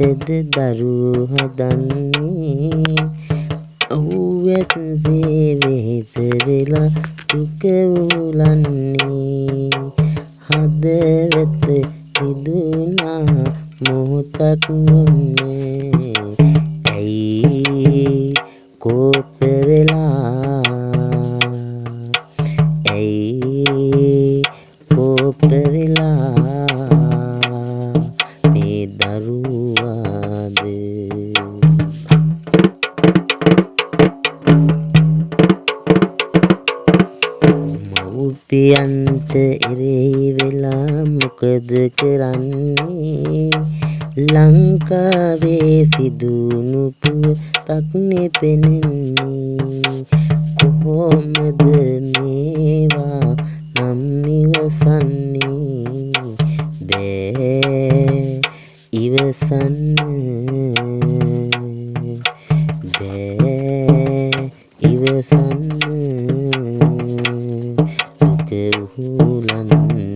මොකටද දරුවෝ හදන්නේ ඔව්වැස්සේ වෙහෙස වෙලා දුක උලන්නේ හදවත හිදුනා මොහොතක් නොන්නේ ඇයි කෝප වෙලා ඇයි කෝප වෙලා මේ දරුවාද මව්පියන්ට එරෙහි වෙලා මොකද කරන්නේ ලංකාවේ සිදුවුණු පුවතක් නෙපෙනෙන්නේ කොහොමද මේවා නම් ඉවසන්නේ බෑ ඉවසන්න බෑ ඉවසන්න දුක උහුලන්නේ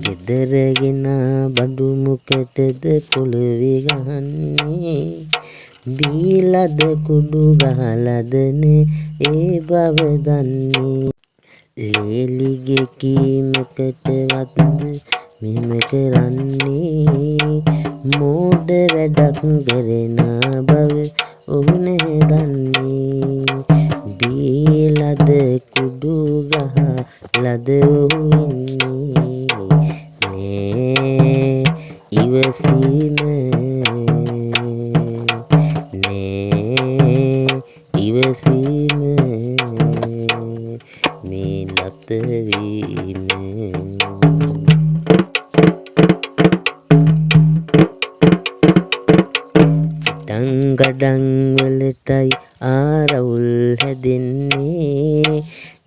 ගෙදරගෙන බඩු මොකටද පොළවේ ගහන්නේ බීලද කුඩු ගහලදනේ ඒ බව දන්නේ ලේලිගේ කීමකටවත් මෙහෙම කරන්නේ මෝඩ වැඩක් කරන බව ඔහු නැහැ දන්නේ බීලද කුඩු ගහලද ඔහු ඉන්නේ ඉවසීම ඉවසීම මේ ලත වීම ගඩන් වලටයි ආරවුල් හැදෙන්නේ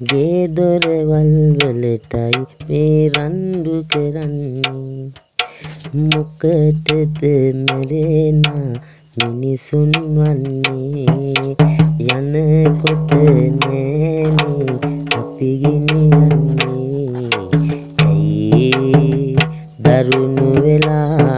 ගේ දොරවල් වලටයි මේ රණ්ඩු කරන්නේ මොකටද මැරෙන මිනිසුන් වන්නේ යනකොට නෑනේ අපි ගෙනියන්නේ ඇයි දරුණු වෙලා